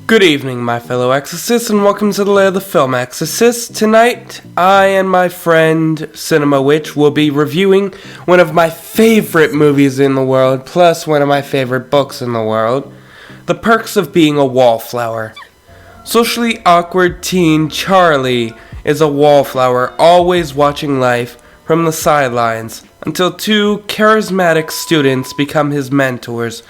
Good evening, my fellow exorcists, and welcome to the Lair of the Film Exorcist. Tonight, I and my friend Cinema Witch will be reviewing one of my favorite movies in the world, plus one of my favorite books in the world, The Perks of Being a Wallflower. Socially awkward teen Charlie is a wallflower, always watching life from the sidelines, until two charismatic students become his mentors.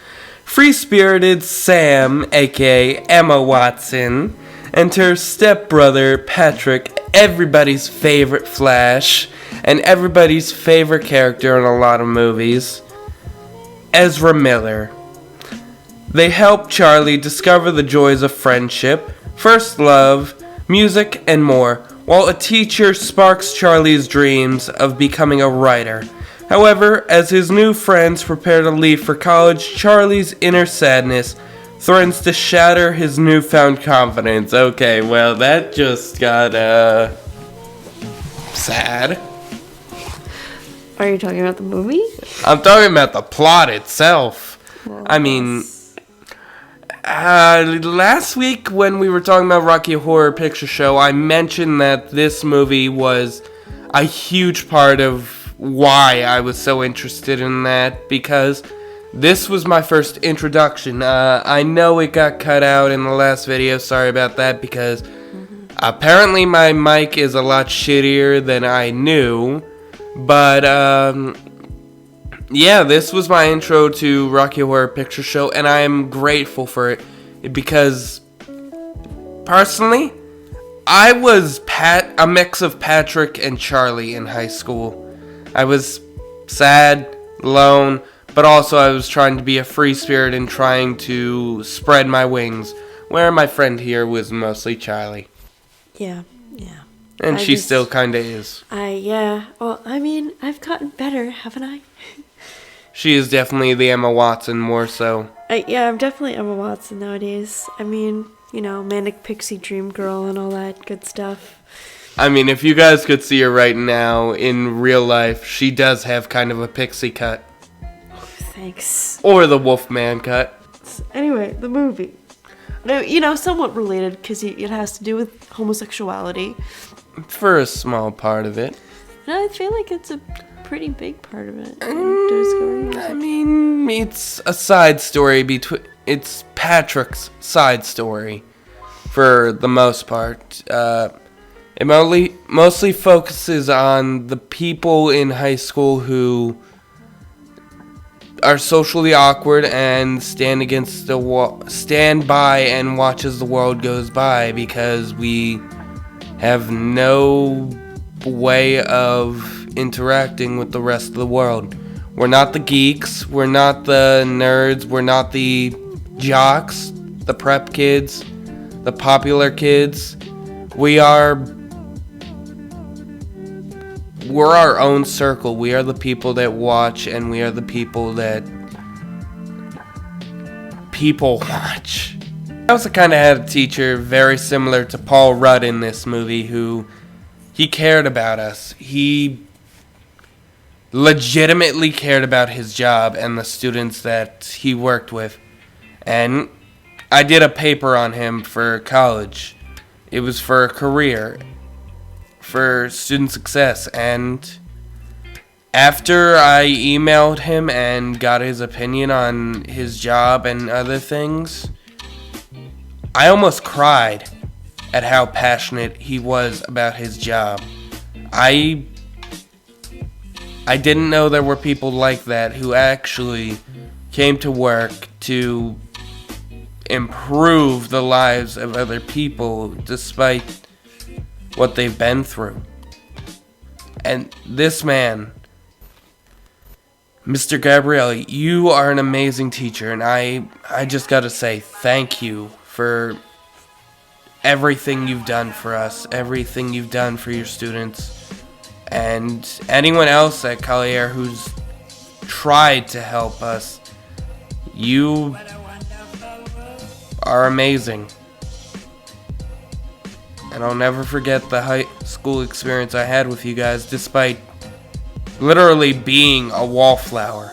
Free-spirited Sam, aka Emma Watson, and her stepbrother Patrick, everybody's favorite Flash, and everybody's favorite character in a lot of movies, Ezra Miller. They help Charlie discover the joys of friendship, first love, music, and more, while a teacher sparks Charlie's dreams of becoming a writer. However, as his new friends prepare to leave for college, Charlie's inner sadness threatens to shatter his newfound confidence. Okay, well, that just got, sad. Are you talking about the movie? I'm talking about the plot itself. Well, I mean, last week when we were talking about Rocky Horror Picture Show, I mentioned that this movie was a huge part of why I was so interested in that, because this was my first introduction. I know it got cut out in the last video, sorry about that, because apparently my mic is a lot shittier than I knew, but yeah, this was my intro to Rocky Horror Picture Show, and I am grateful for it, because personally, I was a mix of Patrick and Charlie in high school. I was sad, alone, but also I was trying to be a free spirit and trying to spread my wings, where my friend here was mostly Charlie. Yeah. And she still kinda is. Yeah. Well, I mean, I've gotten better, haven't I? She is definitely the Emma Watson, more so. Yeah, I'm definitely Emma Watson nowadays. I mean, you know, manic pixie dream girl and all that good stuff. I mean, if you guys could see her right now in real life, she does have kind of a pixie cut. Thanks. Or the Wolfman cut. Anyway, the movie. You know, somewhat related, because it has to do with homosexuality. For a small part of it. No, I feel like it's a pretty big part of it. I mean, it's a side story it's Patrick's side story, for the most part. It mostly focuses on the people in high school who are socially awkward and stand by and watch as the world goes by, because we have no way of interacting with the rest of the world. We're not the geeks, we're not the nerds, we're not the jocks, the prep kids, the popular kids. We're our own circle. We are the people that watch, and we are the people that people watch. I also kind of had a teacher very similar to Paul Rudd in this movie, who he cared about us. He legitimately cared about his job and the students that he worked with. And I did a paper on him for college. It was for a career, for student success, and after I emailed him and got his opinion on his job and other things, I almost cried at how passionate he was about his job. I didn't know there were people like that who actually came to work to improve the lives of other people despite what they've been through. And this man, Mr. Gabrielli, you are an amazing teacher, and I just gotta say thank you for everything you've done for us, everything you've done for your students, and anyone else at Collier who's tried to help us. You are amazing. And I'll never forget the high school experience I had with you guys, despite literally being a wallflower.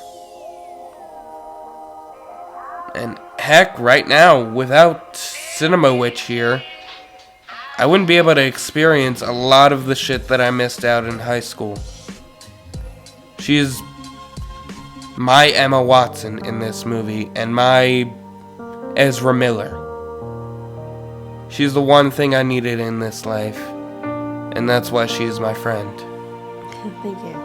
And heck, right now, without Cinema Witch here, I wouldn't be able to experience a lot of the shit that I missed out in high school. She is my Emma Watson in this movie, and my Ezra Miller. She's the one thing I needed in this life, and that's why she is my friend. Thank you.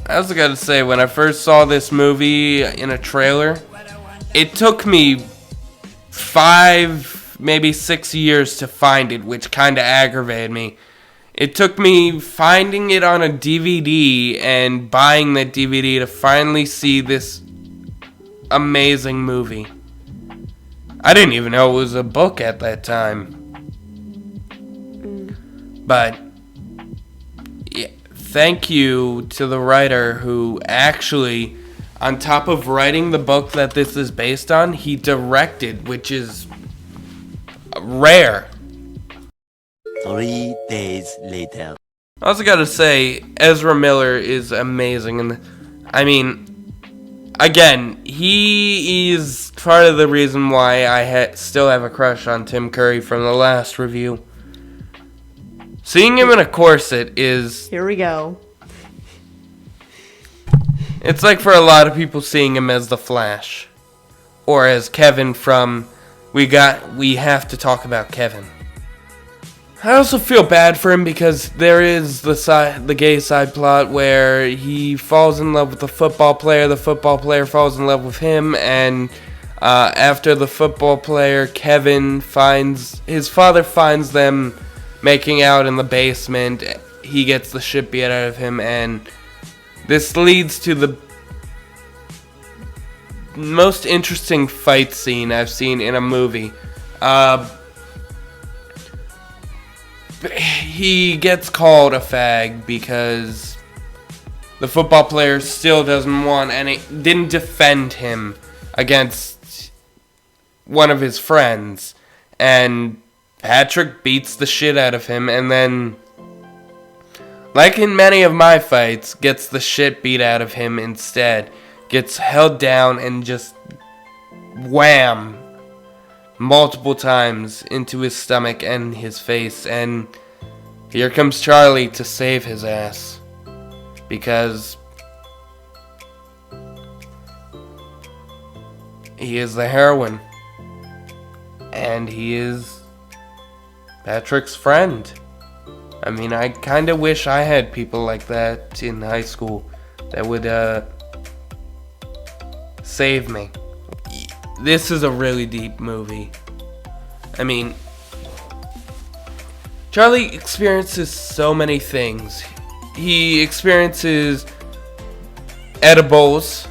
I also gotta say, when I first saw this movie in a trailer, it took me 5, maybe 6 years to find it, which kinda aggravated me. It took me finding it on a DVD and buying that DVD to finally see this amazing movie. I didn't even know it was a book at that time. But yeah, thank you to the writer who actually, on top of writing the book that this is based on, he directed, which is rare. 3 days later. I also gotta say, Ezra Miller is amazing, and I mean, again, he is part of the reason why I still have a crush on Tim Curry from the last review. Seeing him in a corset is... Here we go. It's like for a lot of people seeing him as the Flash. Or as Kevin from We Have to Talk About Kevin. I also feel bad for him because there is the gay side plot where he falls in love with the football player falls in love with him, and after the football player, his father finds them making out in the basement. He gets the shit beat out of him, and this leads to the most interesting fight scene I've seen in a movie. He gets called a fag because the football player still doesn't want didn't defend him against one of his friends, and Patrick beats the shit out of him, and then, like in many of my fights, gets the shit beat out of him instead. Gets held down and just wham multiple times into his stomach and his face, and here comes Charlie to save his ass, because he is the heroine, and he is Patrick's friend. I mean, I kinda wish I had people like that in high school that would save me. This is a really deep movie. I mean, Charlie experiences so many things. He experiences edibles,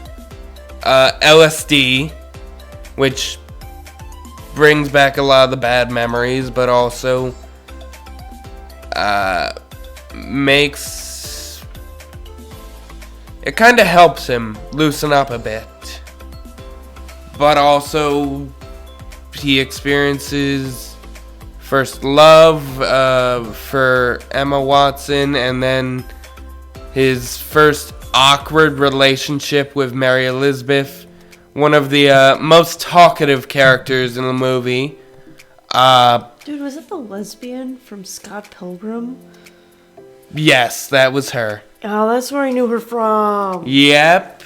LSD, which brings back a lot of the bad memories, but also it kind of helps him loosen up a bit. But also, he experiences first love for Emma Watson, and then his first awkward relationship with Mary Elizabeth, one of the most talkative characters in the movie. Dude, was it the lesbian from Scott Pilgrim? Yes, that was her. Oh, that's where I knew her from. Yep.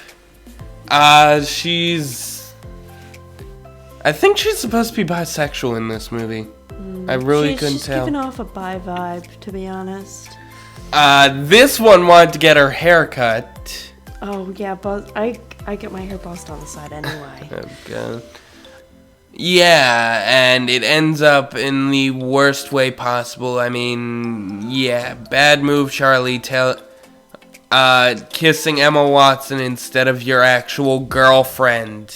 I think she's supposed to be bisexual in this movie. I really couldn't tell. She's giving off a bi vibe, to be honest. This one wanted to get her hair cut. Oh, yeah, but I get my hair buzzed on the side anyway. Okay. Yeah, and it ends up in the worst way possible. I mean, yeah, bad move, Charlie. Kissing Emma Watson instead of your actual girlfriend.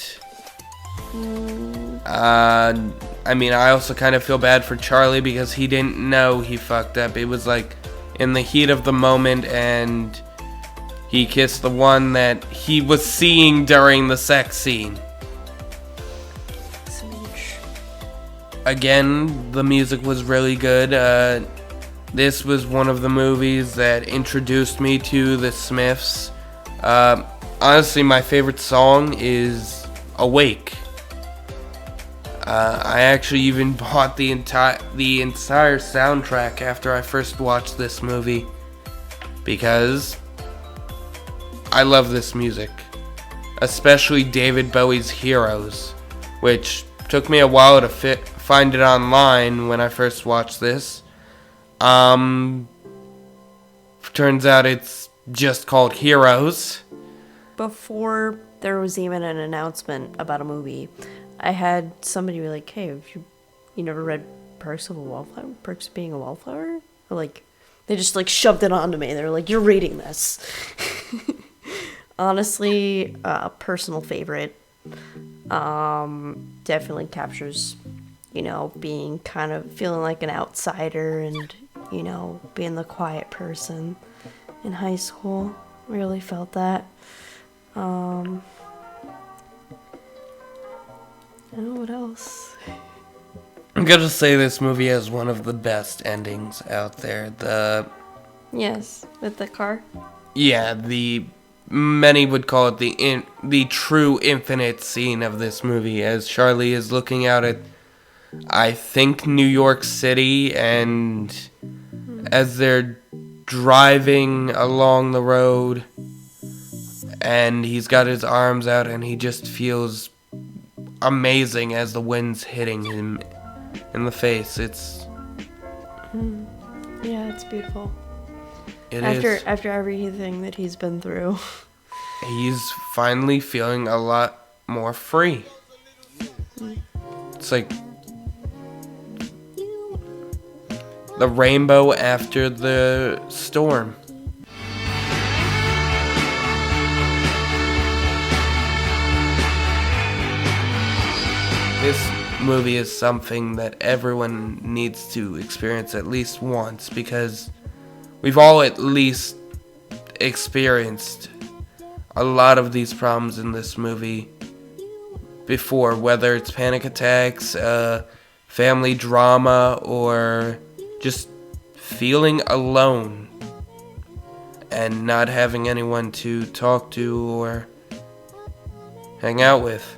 I mean, I also kind of feel bad for Charlie because he didn't know he fucked up. It was like in the heat of the moment, and he kissed the one that he was seeing during the sex scene. Again, the music was really good. This was one of the movies that introduced me to the Smiths. Honestly, my favorite song is Awake. I actually even bought the entire soundtrack after I first watched this movie because I love this music, especially David Bowie's Heroes, which took me a while to find it online when I first watched this. Turns out it's just called Heroes. Before there was even an announcement about a movie, I had somebody be like, "Hey, have you never read Perks of Being a Wallflower?" Or like, they just like shoved it onto me. They're like, "You're reading this." Honestly, personal favorite. Definitely captures, being kind of feeling like an outsider and, being the quiet person in high school. Really felt that. I don't know what else. I'm gonna say this movie has one of the best endings out there. Yes, with the car. Yeah, many would call it the true infinite scene of this movie, as Charlie is looking out at, I think, New York City, and as they're driving along the road, and he's got his arms out, and he just feels amazing as the wind's hitting him in the face. It's Yeah, it's beautiful. It is. After everything that he's been through. He's finally feeling a lot more free. It's like the rainbow after the storm. This movie is something that everyone needs to experience at least once, because we've all at least experienced a lot of these problems in this movie before, whether it's panic attacks, family drama, or just feeling alone and not having anyone to talk to or hang out with.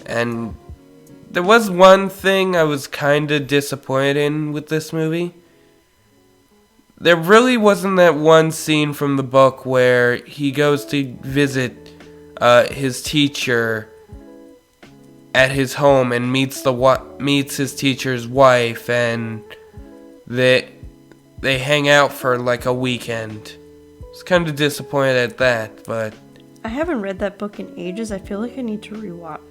And there was one thing I was kind of disappointed in with this movie. There really wasn't that one scene from the book where he goes to visit his teacher at his home and meets his teacher's wife, and they hang out for like a weekend. I was kind of disappointed at that, but I haven't read that book in ages. I feel like I need to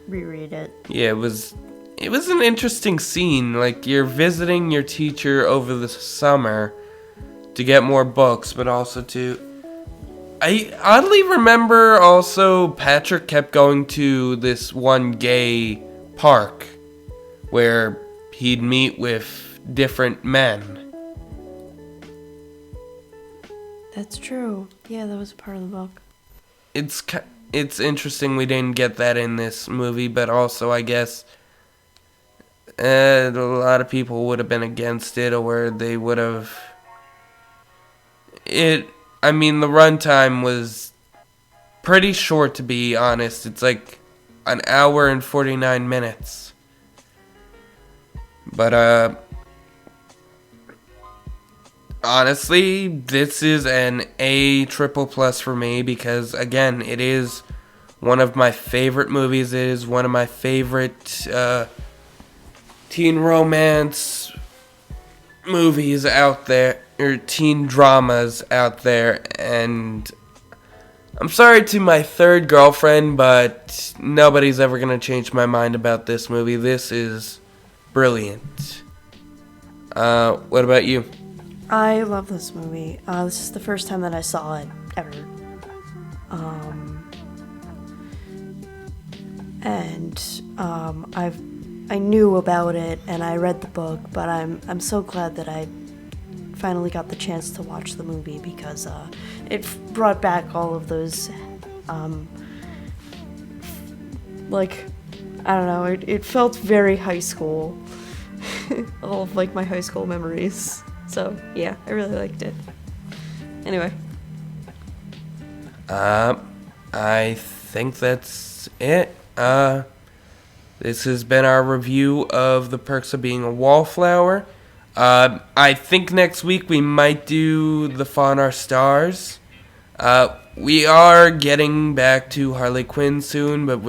reread it. Yeah, it was an interesting scene. Like, you're visiting your teacher over the summer to get more books, but also I oddly remember also Patrick kept going to this one gay park where he'd meet with different men. That's true. Yeah, that was a part of the book. It's interesting we didn't get that in this movie, but also I guess a lot of people would have been against it, or they would have. The runtime was pretty short, to be honest. It's like an hour and 49 minutes. But honestly, this is an A triple plus for me, because again, it is one of my favorite movies. It is one of my favorite teen romance movies out there, or teen dramas out there, and I'm sorry to my third girlfriend, but nobody's ever gonna change my mind about this movie. This is brilliant. What about you? I love this movie. This is the first time that I saw it ever. I knew about it and I read the book, but I'm so glad that I finally got the chance to watch the movie, because it brought back all of those I don't know, it felt very high school. All of my high school memories. So yeah, I really liked it. Anyway. I think that's it. This has been our review of The Perks of Being a Wallflower. I think next week we might do The Fault in Our Stars. We are getting back to Harley Quinn soon, but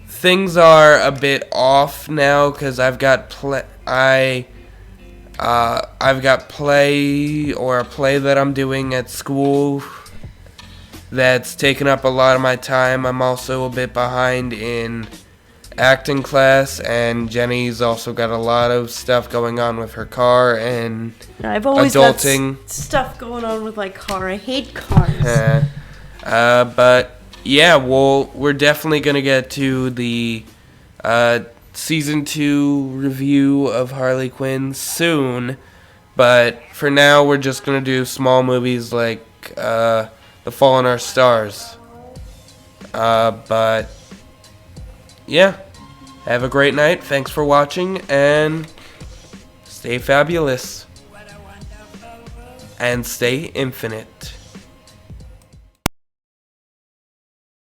things are a bit off now because I've got a play that I'm doing at school that's taken up a lot of my time. I'm also a bit behind in acting class, and Jenny's also got a lot of stuff going on with her car and I've always adulting. got stuff going on with my car. I hate cars. But yeah, we're definitely gonna get to the season 2 review of Harley Quinn soon. But for now, we're just gonna do small movies like The Fault in Our Stars. But yeah, have a great night. Thanks for watching, and stay fabulous. And stay infinite.